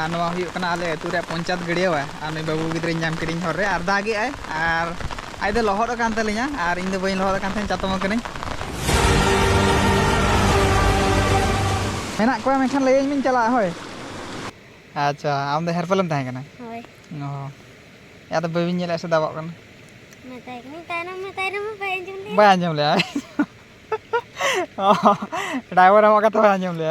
नवा हुई कना आले अतु रे पंचायत गड़िया आ नई बाबू गिद्रे नाम किरिंग हर रे आर दागे आय आर आय दो लहर कान तलिया आर इन दो बई लहर कान थेन चातम कने मेना को मेखान ले मिन चला होय अच्छा आम दो हेरपलम ताहे कना होय ओ या तो बबिन नेला से दाबक कना बाय आंजम ले ड्राइवर हम कथा बाय आंजम ले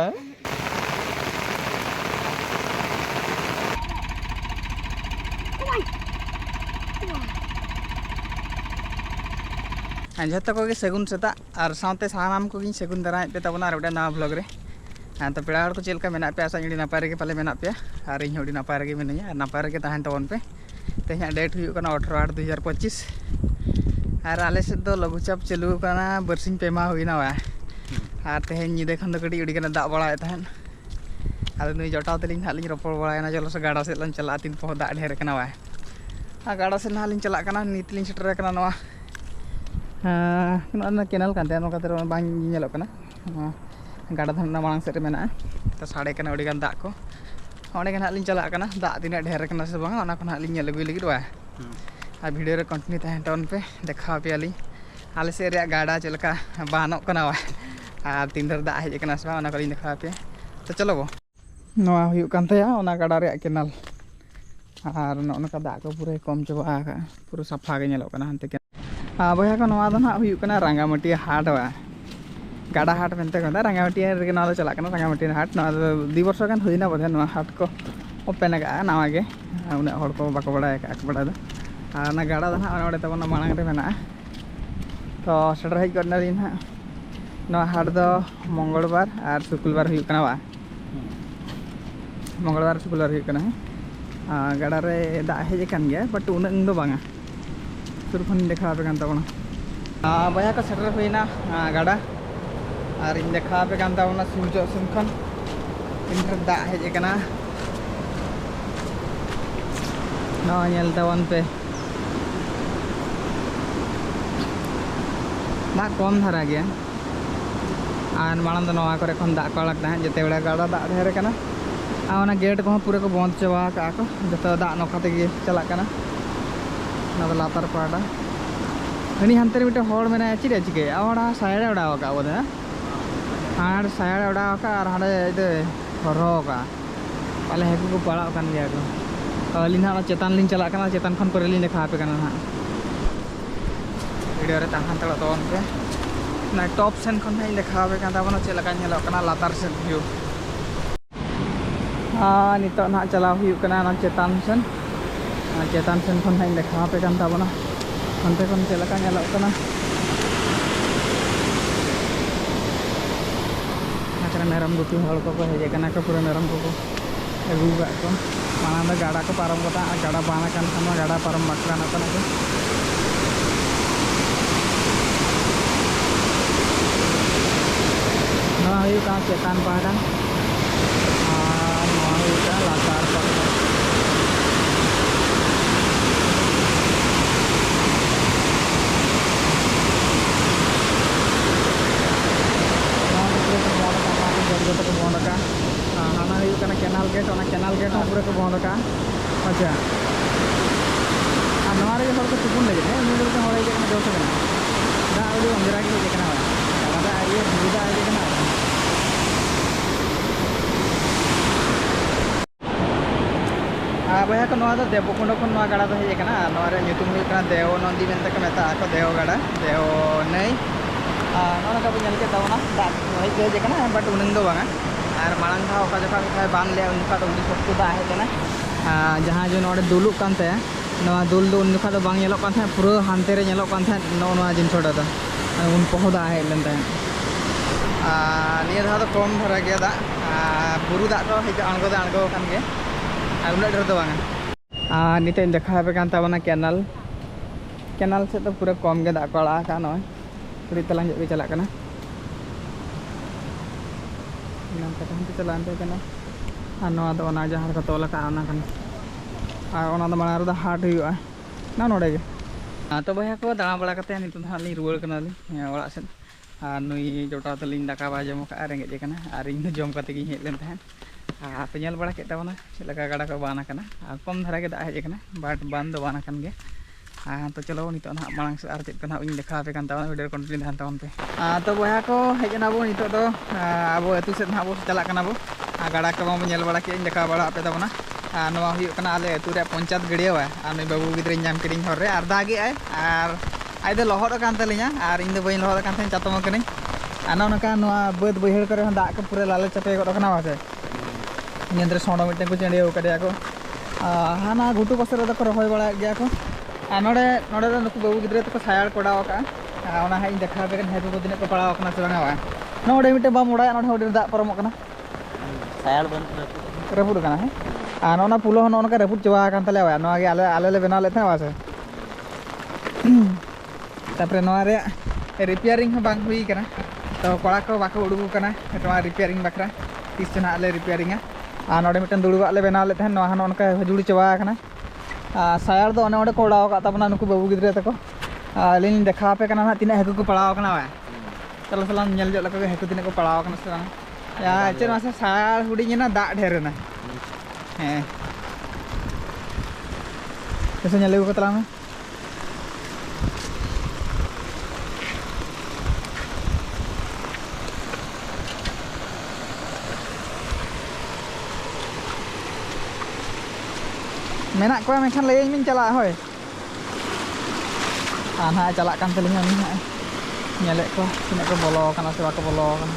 जो को सगुन सेता और साथ सामान को सगुन दाराय पे तबना और नवा ब्लॉग रे तो पेड़ा को चलका मेना पे आशा अड़ी नपाय रे पाले मेना पे और इन अड़ी नपाय रे मिनिया नपाय रे तहन तबन पे तेज डेट हुई 18/8/2025 और आले से तो लघुचाप चालू बरसिंग पेमा हुईना और तेज निदे खन कटी उड़ी दा बड़ा तहन आदो नई जटाव तलिंग हाल रपड़ बड़ा चलो से गाड़ा से चला तीन पह दा ढेर गाड़ा से ना चला नीत लिंग सेटर नवा केनल कानते गाड़ा धरना मांग सेट में तो साड़े अड़ीगान दाग को अंडे के ना चला दाग तीना ढेर से बांग ना लगुई लगे और भिडियो कंटिन्यू तहन टन पे देखा पे आले से गाड़ा चलका बानों और तीन धर दाग हजना से बांग देखा पे तो चलो वो नवा हुई गाड़ा रे केनल और नौका दाग को पूरा कम चाबा पूरा साफा के हंते के बया को नवा दो ना हुई रांगामाटिया हाट गाड़ा हाट मेनते को रांगामाटिया रे ना चला रांगामाटिया हाट ना 2 वर्ष गान हुईना बोधे ना हाट को ओपेन नवा गे उन हड़ को बाको बड़ा बड़ा और गाड़ा दो ना तब मांग रे मेना तो सेटर हज करना ना हाट दो मंगलवार और शुक्रवार हुई मंगलवार शुक्रवार हुई गाड़ा रे दाग हजन गया बट उन दो बांगा सुर खन देखा पे बया को सेटर हुईना गाड़ा और इन देखा पे सूर्य सिम खन इन दाग हजना तबन पे दाग कम धारा गया और मांग नवा करे खन दाग को अलग तहन जिते बड़ा गाड़ा दाग ढेर और गेट को पूरा को बंद चाबा को जो दाग नौका तेगे चलना लातार पाड़ा हनी हानते मिट्टे हड़ मेना चिड़े चिके और सायड़े उड़ा बोधे हाँ सायड़े उड़ा और हाँ हरका पाले हेकू को पड़ा गया को अली ना चेतान लिंग चला चेतान खन पर देखा पे ना वीडियो रे तहन तड़ा तबन पे ना टॉप सेन खन देखा पे चलका लातार से व्यू नित ना चला चेतान सेन चेतान सेन खन देखा पे हंते खन चलका मेरम गुपी हड़ को हजना को पूरा मेरम को अगू को मांग गाड़ा को पारम गाड़ा बाना गाड़ा पारम बाकना चेतान पहाड़ा लातार पहाड़ा बंद हाना केनाल गेट पूरा को बंद अच्छा और हर को तुपुन लगे हर जो से दाड़ी अंजरा के हजना सुविधा बया को देवकुंड खन गाड़ा हजना नुतुम देव नंदी मेनते मेता देव गाड़ा देव नई नौका पे नल के तबना दाग हजना बट उन दो बांगा और मांग धाव जो बान ले उन उड़ी सख्त दाग हजना जहाँ जो नोड़े दुलुक कानते दुल दो उन जो बांग पूरा हानते रे नवा जिनसटा दो उन पह दाग हजन निया धा तो कम धारा गया दाग बुरु दाग तो हज आड़गो गए उन्ना ढेर तो बांगा नित देखा पे केनाल केनाल से तो पूरा कम गे दाग को आड़ा नॉय थोड़ी तलांग भी चलना चलाते और जहाँ को तोल और मांग हाट ना नोड़े तो बया को दाड़ा बड़ा नित रुआड़ ओड़ा से और नई जोटा तलिंग दाका बा जम का रेंगे और इन जम कते हज लेन पे ñel बड़ा केटा बना चलका गाड़ा को बाना कना कम धारा के दा हेज कना बाट बान दो बाना कन गे तो चलो नितो ना मांग से आर चेक कना इन देखा पे कान तावन वीडियो कंटिन्यू धान तावन पे तो बया को हेज ना बो नितो दो आबो एतु से ना बो चला कना बो गाड़ा को बो ñel बड़ा के इन देखा बड़ा पे तावना नवा हुई कना आले एतु रे पंचायत गड़िया वा आने बाबू गिद्रे नाम किरिंग हर रे आर दागे आय आर आय दे लहर कान तलिया आर इन दो बइन लहर कान थे चातम कने आना नका नवा बद बहिर करे दा के पूरे लाले चपे गड कना वासे नियंत्र सोंडो मिटे को चेंडियो कडिया को हाना घुटू पासे रे को रहोय बड़ा गया को नोडे नोडे नुकु बाबू गिद्रे तो सायाड़ कोडाव का ओना हाई देखा पे हेतु को दिने को पड़ाव कना से बंगा वा नोडे मिटे बा मोड़ा नोडे होडे दा परम कना सायाड़ बन रपुड कना है नोना पुलो हन ओनका रपुड चवा कान तले वा नोआ गे आले आले ले बना लेते वासे तापरे नोआ रे रिपेयरिंग ह बांग हुई कना तो कोड़ा को बाको उडुगु कना नोआ रिपेयरिंग बकरा तीस जना आले रिपेयरिंग नोडे मिटन दुड़ुबा ले बना लेते नोआ हन ओनका जुड़ी चवा कना सायाड़ दो ओने ओडे को उड़ाव का तबना नुकु बाबू गिद्रे तको लिन देखा पे कना ना तिना हेकु को पड़ाव कना वा चलो सलाम ñel जो लका हेकु तिना को पड़ाव कना से या चेर मासे सायाड़ हुडी ना दा ढेर ना हैं कैसे ñel को तला में मेना को मेखान ले मिन चला होय आना चला kan तलिnya नि ñele ko तिना को बोलो kana से बाको बोलो kana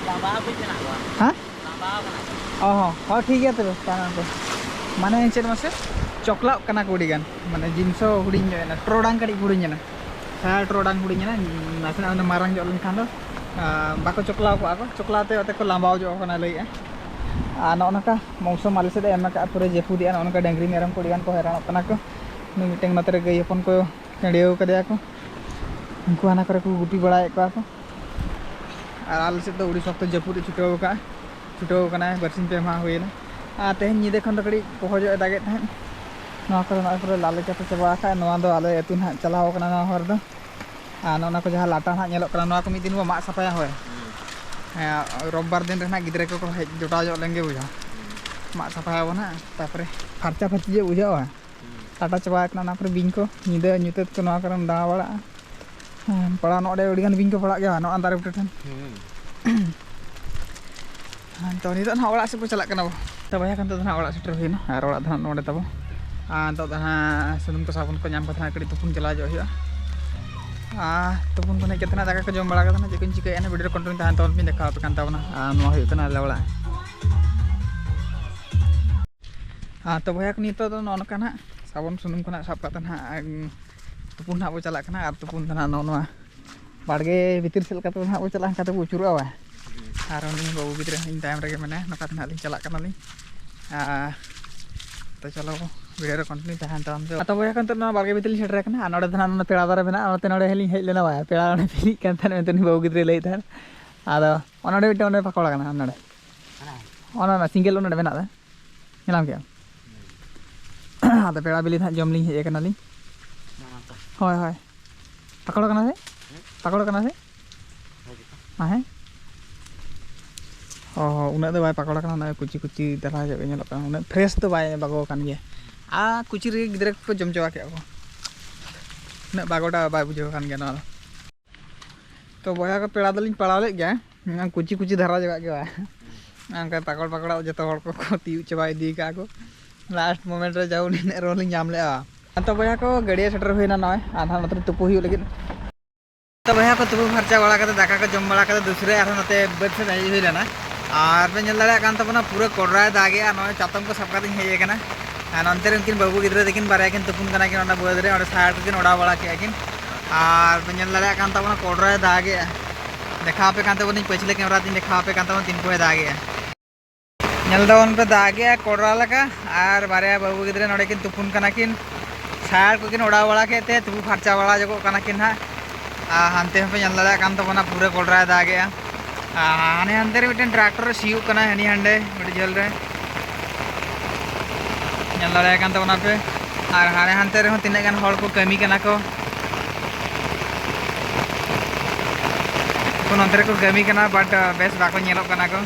लाबा पे जना बा हां लाबा कना हो ठीक है तबे ताना पे माने चेर मासे चोकला कना को उडिगान माने जिंसो हुडिñ ना ट्रोडांग कडी हुडिñ ना सायाड़ ट्रोडांग हुडिñ ना नासना मारang जो लेन खान दो बाको चोकला को आको चोकलाते ओते को लांबाव जो कना लई नका मौसम आले से एम का पूरे जेपुदी नका डंगरी मेरम को डिगान को हैरान कना को मिटेंग नतरे गई अपन को चेंडियो कदिया को उनको आना करे को गुटी बड़ाए को आको आले से तो उड़ी सख्त जेपुदी छुटो कना बरसिन पे मा होइना तेहन निदे खन तो कड़ी पहुंच दागे तहन नवा करे ना पूरे लाले चापे चबा का नवा दो आले एतु ना चलाव कना ना हर दो ना को जहां लाटा ना ñelok कना नवा को मिदिन बो मा सफाया होय रविवार दिन रहना गिद्रे को हेज जोटा जो लेंगे बुझा मा सफाया बना तापरे फरचा फरची जे बुझा टाटा चबा कना ना पर बिंग को निदे nyutet को नवा करन दा बड़ा पड़ा नोडे उडिगान बिंग को पड़ा गया नो अंदर उठन तो नितो ना ओड़ा से पो चला कना बो तब या तो ना ओड़ा सेटर होइना आर ओड़ा धन नोडे तब तो ना सुनुम को साबुन को नाम को कड़ी तुपुन चला जो हुआ तुपुन को कितना दाका को जम बड़ा कना जे कुन चिकाय ना वीडियो कंटेंट तहन तवन पिन देखा पे कान तावना नो हुई कना लेवला तो भया को नितो तो नोन कना साबुन सुनुम को ना साब काता ना तुपुन ना बो चला कना आर तुपुन ना नोनवा बाड़गे भीतर सेल कातो ना बो चला काते बो चुरुआ वा आर उनी बाबू गिद्रे इन टाइम रे मने नका ना लिन चला कना लिन तो चलो वीडियो कंटिन्यू तहन ताम तो भया kan तो बाड़गे भीतर सेटर कना नोडे धना न पेड़ा दारे बना ओते नोडे हेली हेज लेना वा पेड़ा ने फिली कान थान मेतनी बाबू गिद्रे लई थान आदो ओनोडे बिटे ओनोडे पकोड़ा कना नोडे ओना ना सिंगल ओनोडे बना दा नेलाम के आदो पेड़ा बिली थान जम लिन हेज कना लिन होय होय पकोड़ा कना से है उना दो बाय पकोड़ा कना ना कुची कुची दरा जो ñelok कना उना फ्रेश तो बाय बागो कान गे कुची रे गिद्रे को जम चवा के को ना बागोटा बाय बुझो कान गे ना तो बया को पेड़ा दलिन पड़ाव ले गया कुची कुची धरा जगा के बा अंका पकड़ा जतो हर को तीउ चबाई दी का को लास्ट मोमेंट रे जाउ ने रोलिंग जाम ले तो बया को गड़िया सेटर होइना नय आधा नतरे तुपु हुई लगिन तो बया को तुपु फरचा बड़ा करते दाका को जम बड़ा करते दूसरे आरो नते बेड से जाई हुई लेना और पे ñel दाड़ा कान तबना पूरा कोडराय दागे नय चातम को सबका दिन हेजे कना नंते उनकिन बाबू गिद्रे दिकिन बारे किन तुपुन कना किन ओना बोद रे और साइड किन ओडा बड़ा के किन और पे ñel दाड़ा कान तबना कोडराय दागे देखा पे कान तबनी पछले कैमरा दिन देखा पे कान तबन तीन को दागे ñel दावन पे दागे कोडरा लका और बारे बाबू गिद्रे नोडे किन तुपुन कना किन साइड को किन ओडा बड़ा के ते तुपु फरचा बड़ा जको कना किन हा हानते पे ñel दाड़ा कान तबना पूरा कोडराय दागे हाने अंदर मिटन ट्रैक्टर सियु कना हनी हंडे बड़ी जल रे ñel दाड़ा कान तबना पे और हाने हानते रे तिने गान हड़ को कमी कना को को नंतर को कमी करना बट बेस बाको नेलोक करना को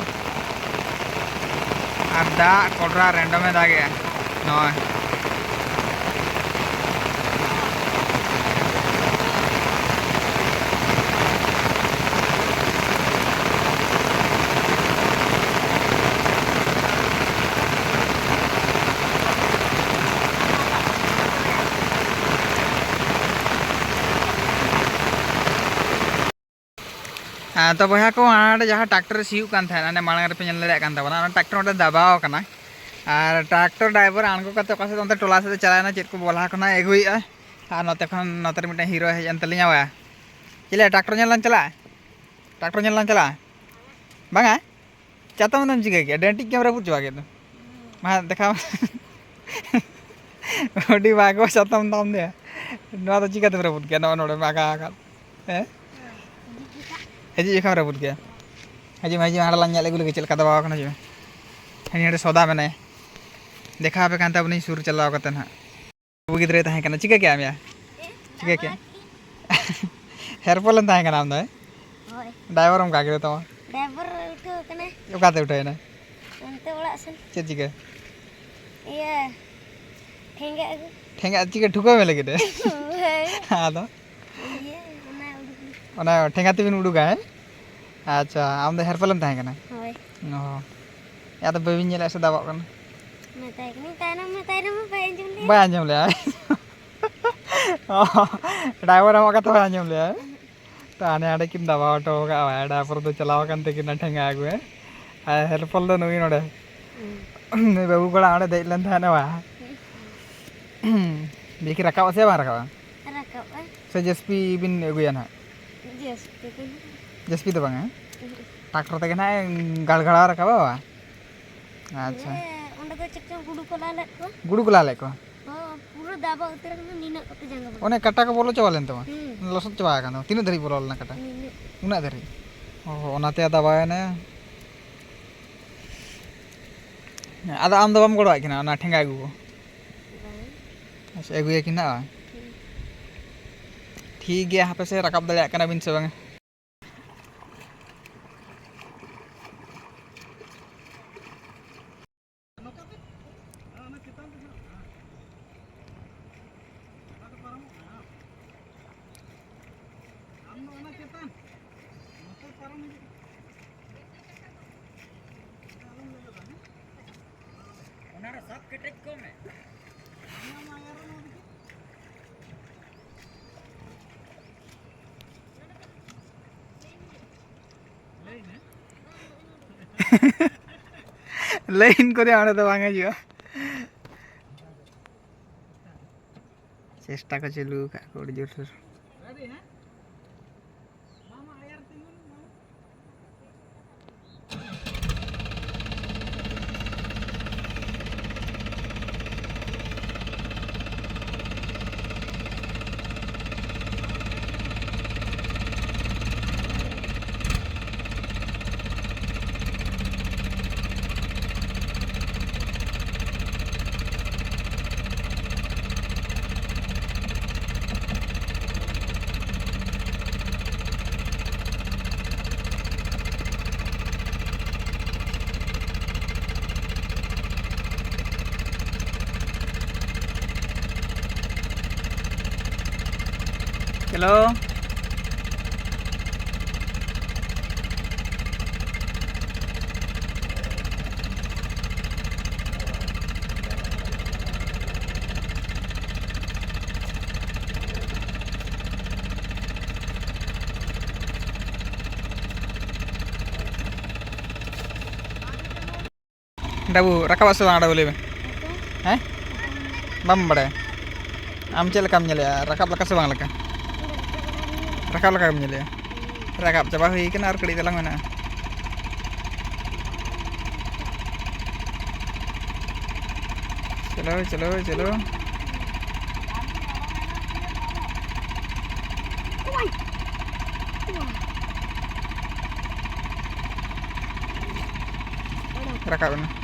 और दा कोडरा रैंडम में दागे नॉय तो बहा को आड़े जहाँ ट्रैक्टर सियू कान था ना मांग रे पे नेल ले कान था ट्रैक्टर ओटे दबाव कना और ट्रैक्टर ड्राइवर आणगो कते कासे ओंते टोला से चलाना चेक को बोला कना एगुइआ और नते खन नते मिटे हीरो हेज एन तलिया वा चिले ट्रैक्टर नेल चला बांगा चाता मनम चिके के डेंटिक कैमरा पुच वागे तो मा देखा ओडी बागो चातम दाम दे नो तो चिका तमरा पुट के नो नोडे बागा का हजी ये खबर बुत गया हजी मैं हाड़ा लाल गुल चल का दबाव जी हनी सौदा मैंने देखा पे कांता अपनी सुर चलाव करते ना वो गिद्रे तहकना चिका क्या मैं चिका क्या हेयरफॉल तहकना आम ड्राइवर हम कागे तो ड्राइवर उठो कने ओकाते उठायना अंते ओड़ा सन चे चिका ये ठेंगा ठेंगा चिका ठुको में लगे दे हां तो ये ओना ठेंगा तेबिन उडुगा है अच्छा आम दो हेयरफॉल तहकना होय ओ या तो बेबिन नेला से दबाव कना बाय आंजम ले ड्राइवर हम का आंजम ले तो आने आड़े किन दबाव तो का ड्राइवर तो चलाव कान ते किन ठेंगा आगु है हेयरफॉल दो नुई नोडे नै बाबू कोड़ा आड़े देख लन था ना वा देखि रकाव से बा रकाव से जेसपी बिन अगुया ना जेसपी तो बांगा ट्रैक्टर ते ना गड़गड़ा रकावा वा अच्छा ओंडे तो चेक गुडू को लाले को पूरा दाबा उतर कना नीना कते जंगा ओने कटा को बोलो चवालेन तो लसत चवा कानो तीन धरी बोलो ना कटा उना धरी ओ ओनाते दबाय ना आदा आम दबाम गड़वा किना ना ठेंगा आगु को अच्छा एगुया किना ठीक गया हापे से रकाब दले कना बिन से बांगा लाइन को आने तो बांगा जो चेष्टा को चलू का कोड जोर से चलो डाबू रकाब से आड़ा बोले में हैं बम बड़े आम चल काम नेले रकाब लका से बांग लका रकाब लका नेले रकाब चाबा हुई के नार कड़ी दलांग में चलो चलो चलो रकाब में